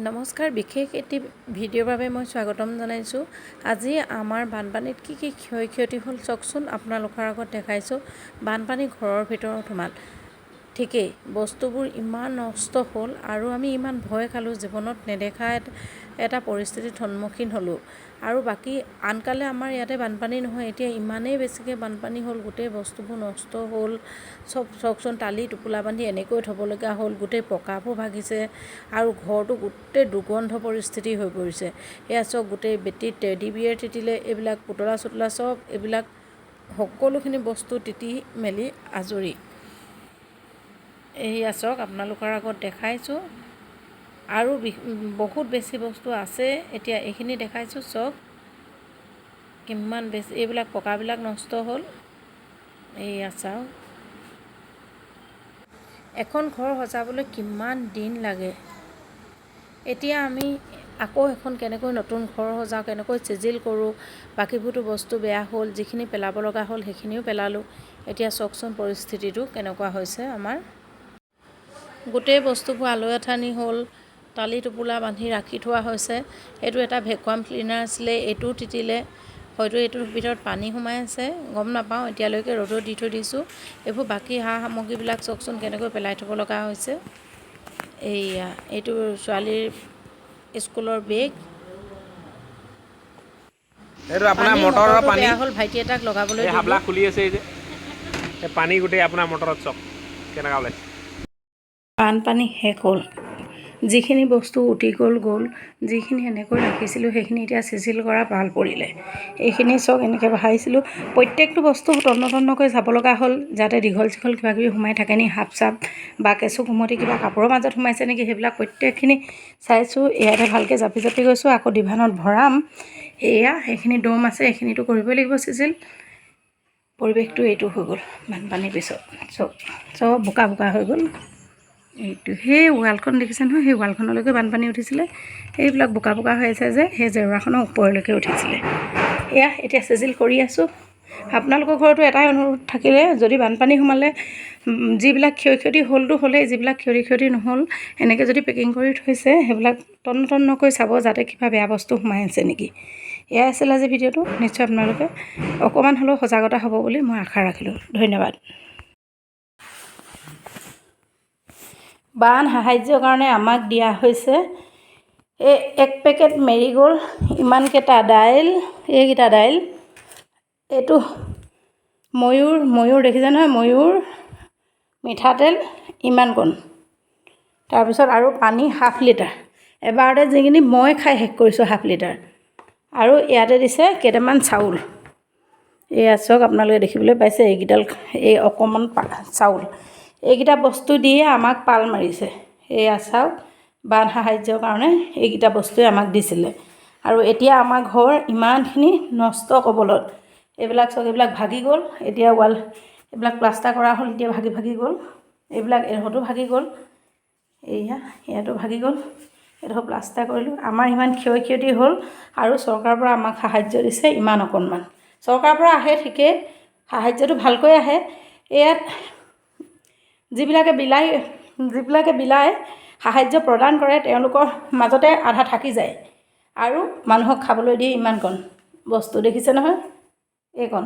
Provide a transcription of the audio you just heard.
নমস্কাৰ, বিশেষ এটি ভিডিঅ'ৰ বাবে মই স্বাগতম জনাইছোঁ। আজি আমাৰ বানপানীত কি ক্ষয়ক্ষতি হ'ল চাওকচোন। আপোনালোকৰ আগত দেখাইছোঁ বানপানী ঘৰৰ ভিতৰত সোমাল। ঠিকেই, বস্তুবোৰ ইমান নষ্ট হ'ল আৰু আমি ইমান ভয় খালোঁ, জীৱনত নেদেখা এটা পৰিস্থিতিৰ সন্মুখীন হ'লোঁ। আৰু বাকী আনকালে আমাৰ ইয়াতে বানপানী নহয়, এতিয়া ইমানেই বেছিকৈ বানপানী হ'ল, গোটেই বস্তুবোৰ নষ্ট হ'ল। চব চাওকচোন, টালি টোপোলা বান্ধি এনেকৈ থ'বলগীয়া হ'ল, গোটেই পকাবোৰ ভাগিছে আৰু ঘৰটো গোটেই দুৰ্গন্ধ পৰিস্থিতি হৈ পৰিছে। এয়া চাওক, গোটেই বেটী টেডি বিয়েৰ তিতিলে, এইবিলাক পুতলা চুতলা চব এইবিলাক সকলোখিনি বস্তু তিতি মেলি আজৰি। এয়া চাওক, আপোনালোকৰ আগত দেখাইছোঁ আৰু বহুত বেছি বস্তু আছে। এতিয়া এইখিনি দেখাইছোঁ, চাওক কিমান বেছি এইবিলাক পকাবিলাক নষ্ট হ'ল। এয়া চাওক, এখন ঘৰ সজাবলৈ কিমান দিন লাগে। এতিয়া আমি আকৌ এখন কেনেকৈ নতুন ঘৰ সজাওঁ, কেনেকৈ চিজিল কৰোঁ। বাকীবোৰতো বস্তু বেয়া হ'ল, যিখিনি পেলাব লগা হ'ল সেইখিনিও পেলালোঁ। এতিয়া চাওকচোন পৰিস্থিতিটো কেনেকুৱা হৈছে আমাৰ। গোটেই বস্তুবোৰ আলৈ আথানি হ'ল, টালি টোপোলা বান্ধি ৰাখি থোৱা হৈছে। এইটো এটা ভেকুৱাম ক্লিনাৰ আছিলে, এইটোও তিতিলে। হয়তো এইটোৰ ভিতৰত পানী সোমাই আছে, গম নাপাওঁ। এতিয়ালৈকে ৰ'দত দি থৈ দিছোঁ। এইবোৰ বাকী সা সামগ্ৰীবিলাক চাওকচোন কেনেকৈ পেলাই থ'ব লগা হৈছে। এইটো ছোৱালীৰ স্কুলৰ বেগ। এইটো আপোনাৰ মটৰৰ পানী বেয়া হ'ল, ভাইটি এটাক লগাবলৈ এই হাবলা খুলি আছে। এই যে এই পানী গোটেই আপোনাৰ মটৰত চাওক কেনেকুৱা ওলাইছে। বানপানী শেষ হ'ল, যিখিনি বস্তু উটি গ'ল। যিখিনি এনেকৈ ৰাখিছিলোঁ সেইখিনি এতিয়া চিজিল কৰা পাল পৰিলে। এইখিনি চাওক, এনেকৈ বহাইছিলোঁ। প্ৰত্যেকটো বস্তু তন্নকৈ যাব লগা হ'ল, যাতে দীঘল চিঘল কিবাকিবি সোমাই থাকে নি, সাপ চাপ বা কেঁচু কুমতি কিবা কাপোৰৰ মাজত সোমাইছে নেকি, সেইবিলাক প্ৰত্যেকখিনি চাইছোঁ। ইয়াতে ভালকৈ জাপি গৈছোঁ। আকৌ ডিভানত ভৰাম। এয়া সেইখিনি দম আছে, এইখিনিতো কৰিবই লাগিব চিজিল। পৰিৱেশটো এইটো হৈ গ'ল বানপানীৰ পিছত। চব বোকা হৈ গ'ল। এইটো সেই ৱালখন দেখিছে নহয়, সেই ৱালখনলৈকে বানপানী উঠিছিলে। এইবিলাক বোকা হৈ আছে যে, সেই জেওৰাখনৰ ওপৰলৈকে উঠিছিলে। এয়া এতিয়া চিজিল কৰি আছোঁ। আপোনালোকৰ ঘৰতো এটাই অনুৰোধ থাকিলে, যদি বানপানী সোমালে যিবিলাক ক্ষয়ক্ষতি হ'লতো হ'লেই, যিবিলাক ক্ষয়ক্ষতি নহ'ল এনেকৈ যদি পেকিং কৰি থৈছে সেইবিলাক তন্নকৈ চাব, যাতে কিবা বেয়া বস্তু সোমাই আছে নেকি। এয়াই আছিল আজি ভিডিঅ'টো। নিশ্চয় আপোনালোকে অকণমান হ'লেও সজাগতা হ'ব বুলি মই আশা ৰাখিলোঁ। ধন্যবাদ। বান সাহায্যৰ কাৰণে আমাক দিয়া হৈছে এই 1 পেকেট মেৰিগ'ল্ড, ইমানকেইটা দাইল, এইকেইটা দাইল, এইটো ময়ূৰ দেখিছে নহয়, ময়ূৰ, মিঠাতেল ইমানকণ, তাৰপিছত আৰু পানী 1/2 লিটাৰ। এবাৰতে যিখিনি মই খাই শেষ কৰিছোঁ 1/2 লিটাৰ। আৰু ইয়াতে দিছে কেইটামান চাউল। এয়া চাওক, আপোনালোকে দেখিবলৈ পাইছে এইকেইডাল, এই অকণমান চাউল। এইকেইটা বস্তু দিয়ে আমাক পাল মাৰিছে। এয়া চাওক, বান সাহায্যৰ কাৰণে এইকেইটা বস্তুৱে আমাক দিছিলে। আৰু এতিয়া আমাৰ ঘৰ ইমানখিনি নষ্ট কবলত। এইবিলাক চাওক, এইবিলাক ভাগি গ'ল। এতিয়া এইবিলাক প্লাষ্টাৰ কৰা হ'ল, এতিয়া ভাগি গ'ল। এইবিলাক এডোখৰতো ভাগি গ'ল। ইয়াতো ভাগি গ'ল। এডোখৰ প্লাষ্টাৰ কৰিলোঁ। আমাৰ ইমান ক্ষয়ক্ষতি হ'ল আৰু চৰকাৰৰ পৰা আমাক সাহায্য দিছে ইমান অকণমান। চৰকাৰৰ পৰা আহে ঠিকেই, সাহায্যটো ভালকৈ আহে। ইয়াত যিবিলাকে বিলায় সাহায্য প্ৰদান কৰে, তেওঁলোকৰ মাজতে আধা থাকি যায় আৰু মানুহক খাবলৈ দিয়ে ইমানকণ বস্তু। দেখিছে নহয়, এইকণ।